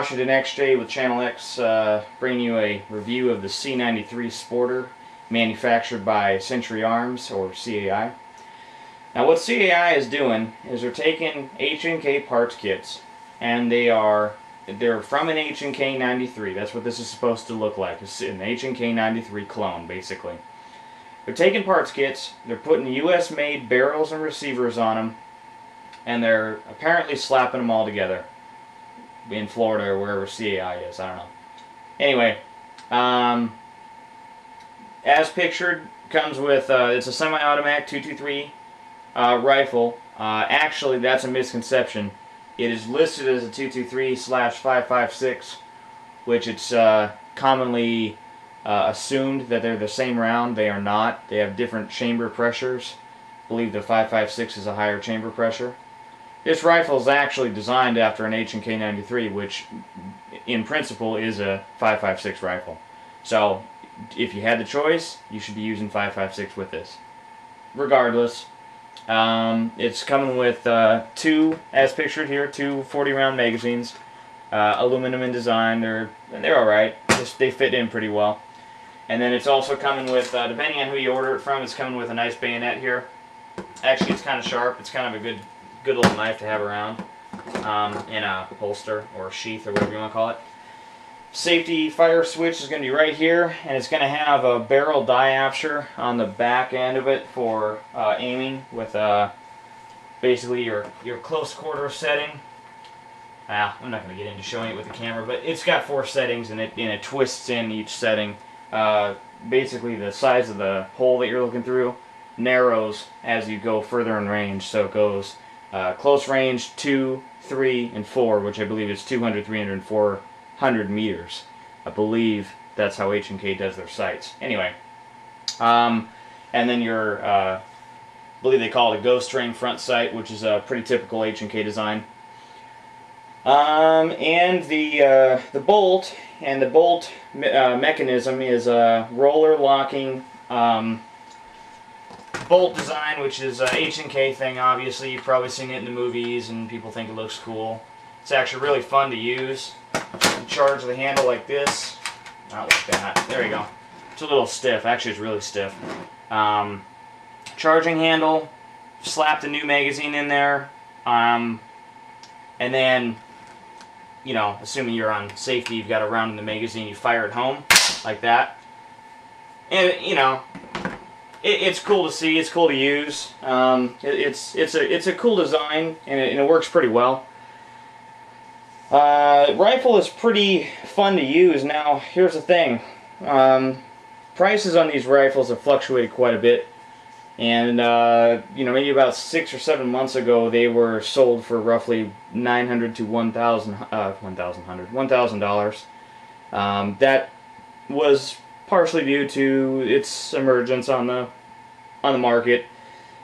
WashingtonXJ with Channel X, bringing you a review of the C93 Sporter, manufactured by Century Arms, or CAI. Now what CAI is doing is they're taking H&K parts kits, and they're from an H&K 93. That's what this is supposed to look like. It's an H&K 93 clone, basically. They're taking parts kits, they're putting US-made barrels and receivers on them, and they're apparently slapping them all together in Florida or wherever CAI is. I don't know. Anyway, as pictured, comes with it's a semi-automatic 223 rifle. Actually, that's a misconception. It is listed as a 223/556, which it's commonly assumed that they're the same round. They are not. They have different chamber pressures. I believe the 556 is a higher chamber pressure. This rifle is actually designed after an H&K 93, which in principle is a 556 rifle. So if you had the choice, you should be using 556 with this. Regardless, it's coming with two, as pictured here, two 40-round magazines, aluminum in design. They're alright. They fit in pretty well. And then it's also coming with, depending on who you order it from, it's coming with a nice bayonet here. Actually, it's kind of sharp. It's kind of a good little knife to have around in a holster or a sheath or whatever you want to call it. Safety fire switch is going to be right here, and it's going to have a barrel diopter on the back end of it for aiming with basically your close quarter setting. I'm not going to get into showing it with the camera, but it's got 4 settings, and it twists in each setting. Basically, the size of the hole that you're looking through narrows as you go further in range, so it goes close range 2, 3, and 4, which I believe is 200, 300, and 400 meters. I believe that's how H&K does their sights. Anyway, and then your, I believe they call it a ghost ring front sight, which is a pretty typical H&K design. And the bolt mechanism is a roller locking bolt design, which is a H&K thing. Obviously, you've probably seen it in the movies, and people think it looks cool. It's actually really fun to use. You charge the handle like this. Not like that. There you go. It's a little stiff. Actually, it's really stiff. Charging handle. Slap the new magazine in there. And then, you know, assuming you're on safety, you've got a round in the magazine, you fire it home like that. And, you know, it's cool to see. It's cool to use. It's a cool design, and it works pretty well. Rifle is pretty fun to use. Now, here's the thing. Prices on these rifles have fluctuated quite a bit, and you know, maybe about 6 or 7 months ago, they were sold for roughly $900 to $1,000. That was partially due to its emergence on the market.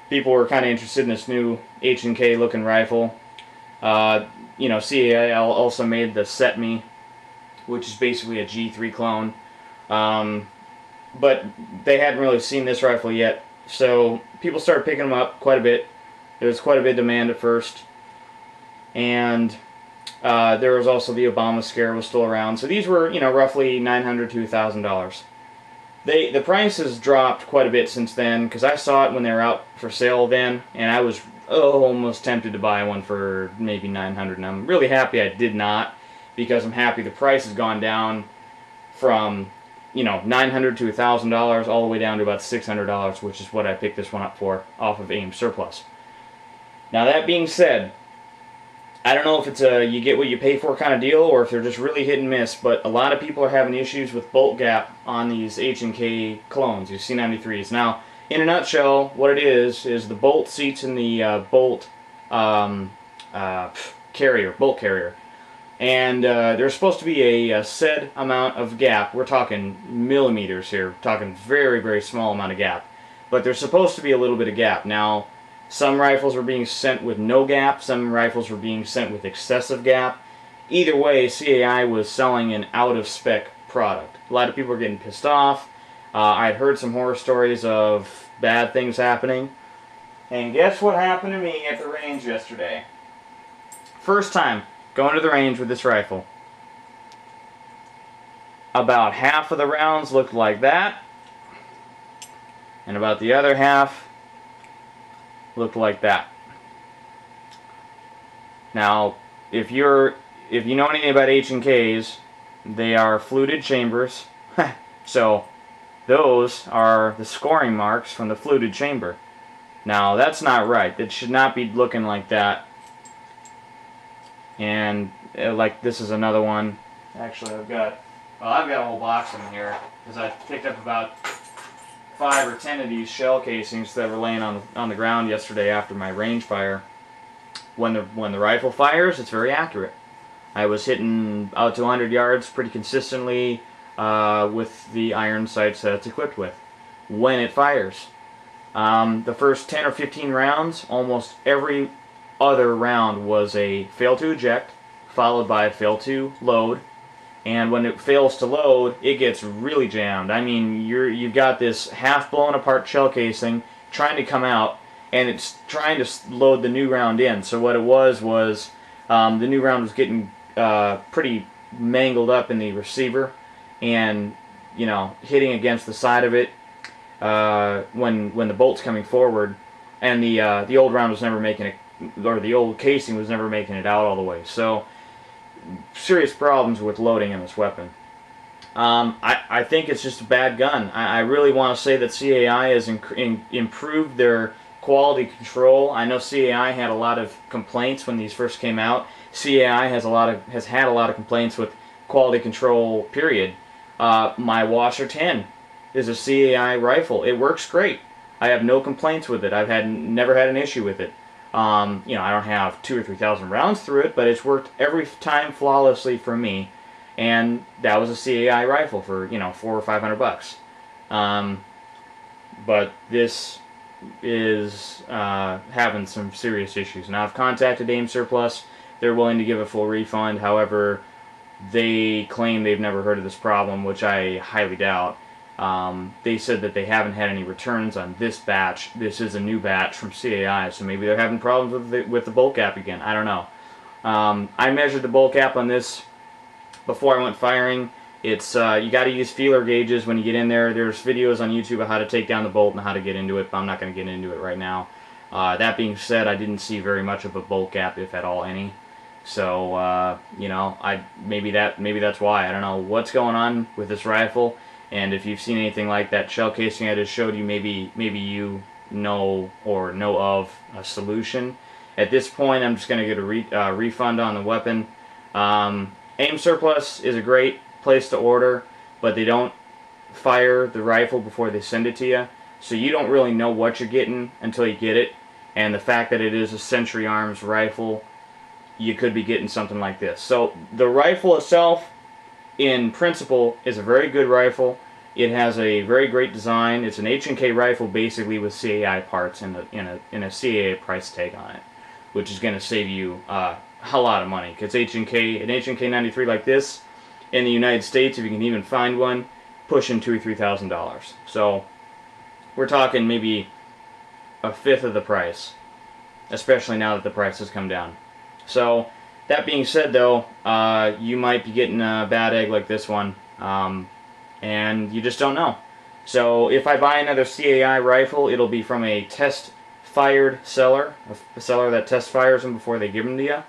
People were kind of interested in this new H&K looking rifle. You know, CAI also made the Set Me, which is basically a G3 clone. But they hadn't really seen this rifle yet, so people started picking them up quite a bit. There was quite a bit of demand at first, and there was also the Obama scare was still around. So these were, you know, roughly $900 to $1,000. The price has dropped quite a bit since then, because I saw it when they were out for sale then, and I was almost tempted to buy one for maybe $900, and I'm really happy I did not, because I'm happy the price has gone down from, you know, $900 to $1,000 all the way down to about $600, which is what I picked this one up for off of AIM Surplus. Now, that being said, I don't know if it's a you get what you pay for kind of deal, or if they're just really hit and miss, but a lot of people are having issues with bolt gap on these H&K clones, these C93s. Now, in a nutshell, what it is the bolt seats in the bolt carrier. And there's supposed to be a set amount of gap. We're talking millimeters here. We're talking very, very small amount of gap. But there's supposed to be a little bit of gap. Now, some rifles were being sent with no gap. Some rifles were being sent with excessive gap. Either way, CAI was selling an out-of-spec product. A lot of people were getting pissed off. I'd heard some horror stories of bad things happening. And guess what happened to me at the range yesterday? First time going to the range with this rifle. about half of the rounds looked like that, and about the other half looked like that. Now, if you know anything about H&Ks, they are fluted chambers. So those are the scoring marks from the fluted chamber. Now that's not right. It should not be looking like that. And like this is another one. Actually, I've got a whole box in here because I picked up about 5 or 10 of these shell casings that were laying on the ground yesterday after my range fire. When the rifle fires, it's very accurate. I was hitting out to 100 yards pretty consistently with the iron sights that it's equipped with when it fires. The first 10 or 15 rounds, almost every other round was a fail to eject, followed by a fail to load. And when it fails to load, it gets really jammed. I mean, you've got this half blown apart shell casing trying to come out, and it's trying to load the new round in. So what it was the new round was getting pretty mangled up in the receiver, and hitting against the side of it when the bolt's coming forward, and the old round was never making it, or the old casing was never making it out all the way. So serious problems with loading in this weapon. I think it's just a bad gun. I really want to say that CAI has improved their quality control. I know CAI had a lot of complaints when these first came out. CAI has had a lot of complaints with quality control, period. My Washer 10 is a CAI rifle. It works great. I have no complaints with it. I've never had an issue with it. I don't have 2,000 or 3,000 rounds through it, but it's worked every time flawlessly for me. And that was a CAI rifle for $400 or $500. But this is having some serious issues. Now I've contacted Aim Surplus. They're willing to give a full refund. However, they claim they've never heard of this problem, which I highly doubt. They said that they haven't had any returns on this batch. This is a new batch from CAI, so maybe they're having problems with the bolt gap again. I don't know. I measured the bolt gap on this before I went firing. It's you got to use feeler gauges when you get in there. There's videos on YouTube of how to take down the bolt and how to get into it, but I'm not going to get into it right now. That being said, I didn't see very much of a bolt gap, if at all any. So maybe that's why. I don't know what's going on with this rifle, and if you've seen anything like that shell casing I just showed you, maybe you know of a solution. At this point, I'm just going to get a refund on the weapon. Aim Surplus is a great place to order, but they don't fire the rifle before they send it to you, so you don't really know what you're getting until you get it. And the fact that it is a Century Arms rifle, you could be getting something like this. So the rifle itself, in principle, is a very good rifle. It has a very great design. It's an H&K rifle basically with CAI parts in a CAI price tag on it, which is going to save you a lot of money. Because an H&K 93 like this in the United States, if you can even find one, pushing $2,000 or $3,000. So we're talking maybe a fifth of the price, especially now that the price has come down. So that being said, though, you might be getting a bad egg like this one, and you just don't know. So if I buy another CAI rifle, it'll be from a test-fired seller, a seller that test fires them before they give them to you.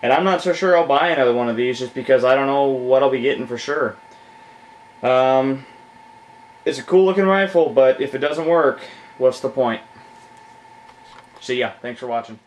And I'm not so sure I'll buy another one of these just because I don't know what I'll be getting for sure. It's a cool-looking rifle, but if it doesn't work, what's the point? See ya. Thanks for watching.